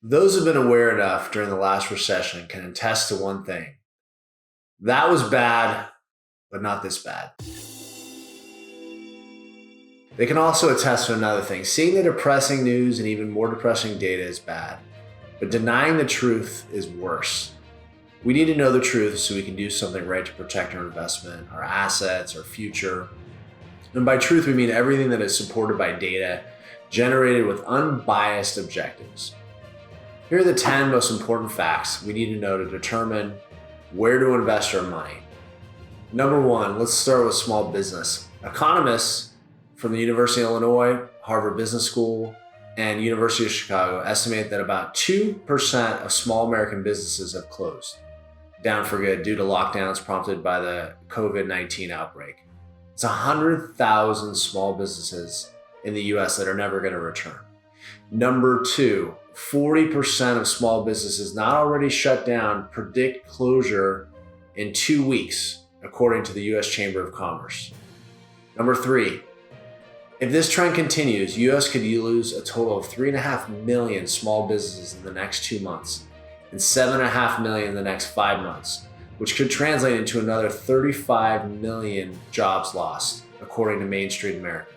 Those who've been aware enough during the last recession can attest to one thing. That was bad, but not this bad. They can also attest to another thing. Seeing the depressing news and even more depressing data is bad, but denying the truth is worse. We need to know the truth so we can do something right to protect our investment, our assets, our future. And by truth, we mean everything that is supported by data generated with unbiased objectives. Here are the 10 most important facts we need to know to determine where to invest our money. Number one, let's start with small business. Economists from the University of Illinois, Harvard Business School, and University of Chicago estimate that about 2% of small American businesses have closed, down for good due to lockdowns prompted by the COVID-19 outbreak. It's 100,000 small businesses in the US that are never going to return. Number two, 40% of small businesses not already shut down predict closure in 2 weeks, according to the US Chamber of Commerce. Number three, if this trend continues, US could lose a total of 3.5 million small businesses in the next 2 months and 7.5 million in the next 5 months, which could translate into another 35 million jobs lost, according to Main Street America.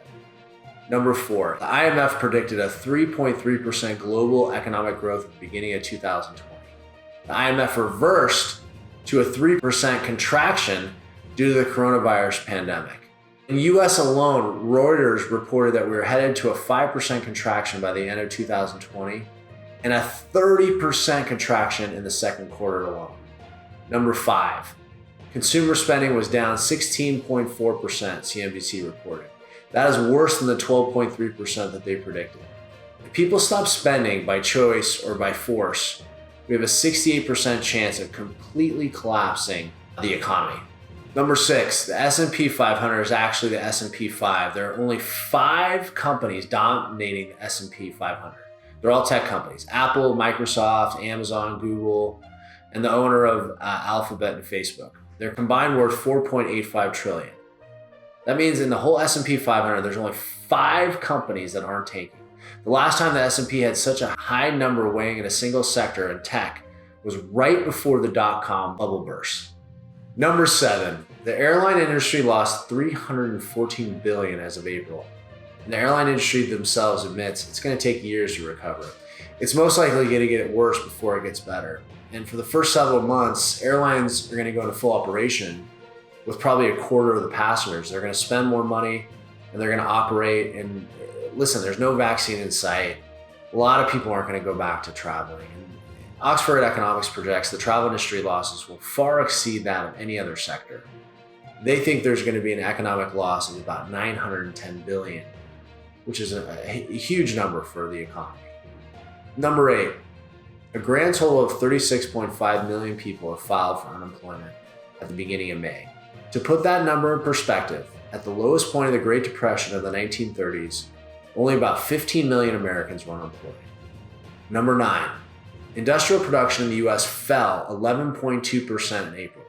Number four, the IMF predicted a 3.3% global economic growth at the beginning of 2020. The IMF reversed to a 3% contraction due to the coronavirus pandemic. In the US alone, Reuters reported that we were headed to a 5% contraction by the end of 2020 and a 30% contraction in the second quarter alone. Number five, consumer spending was down 16.4%, CNBC reported. That is worse than the 12.3% that they predicted. If people stop spending by choice or by force, we have a 68% chance of completely collapsing the economy. Number six, the S&P 500 is actually the S&P 5. There are only 5 companies dominating the S&P 500. They're all tech companies: Apple, Microsoft, Amazon, Google, and the owner of Alphabet and Facebook. They're combined worth $4.85 trillion. That means in the whole S&P 500, there's only 5 companies that aren't tanking. The last time the S&P had such a high number weighing in a single sector in tech was right before the dot-com bubble burst. Number 7, the airline industry lost $314 billion as of April. And the airline industry themselves admits it's going to take years to recover. It's most likely going to get worse before it gets better. And for the first several months, airlines are going to go into full operation with probably a quarter of the passengers. They're going to spend more money and they're going to operate. And listen, there's no vaccine in sight. A lot of people aren't going to go back to traveling. And Oxford Economics projects the travel industry losses will far exceed that of any other sector. They think there's going to be an economic loss of about $910 billion, which is a huge number for the economy. Number 8, a grand total of 36.5 million people have filed for unemployment at the beginning of May. To put that number in perspective, at the lowest point of the Great Depression of the 1930s, only about 15 million Americans were unemployed. Number 9, industrial production in the US fell 11.2% in April.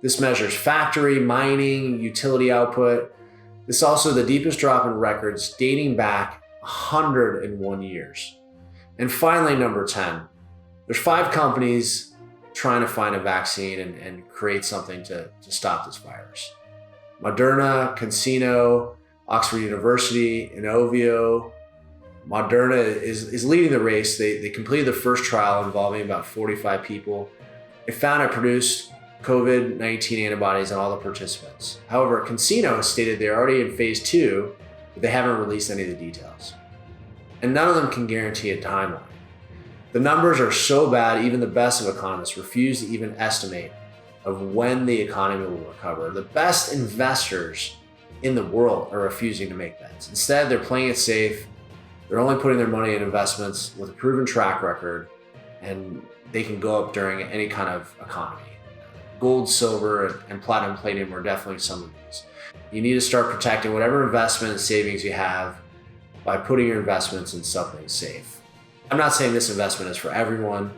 This measures factory, mining, utility output. This is also the deepest drop in records dating back 101 years. And finally, number 10, there's 5 companies trying to find a vaccine and create something to stop this virus. Moderna, CanSino, Oxford University, Inovio. Moderna is leading the race. They completed the first trial involving about 45 people. It found it produced COVID-19 antibodies in all the participants. However, CanSino stated they're already in phase 2, but they haven't released any of the details. And none of them can guarantee a timeline. The numbers are so bad, even the best of economists refuse to even estimate of when the economy will recover. The best investors in the world are refusing to make bets. Instead, they're playing it safe. They're only putting their money in investments with a proven track record, and they can go up during any kind of economy. Gold, silver, and platinum, palladium are definitely some of these. You need to start protecting whatever investment and savings you have by putting your investments in something safe. I'm not saying this investment is for everyone,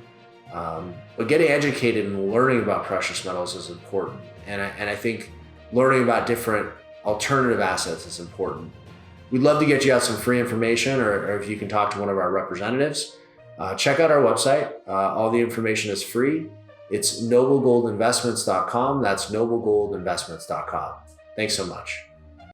but getting educated and learning about precious metals is important. And I think learning about different alternative assets is important. We'd love to get you out some free information, or if you can talk to one of our representatives. Check out our website. All the information is free. It's noblegoldinvestments.com. That's noblegoldinvestments.com. Thanks so much.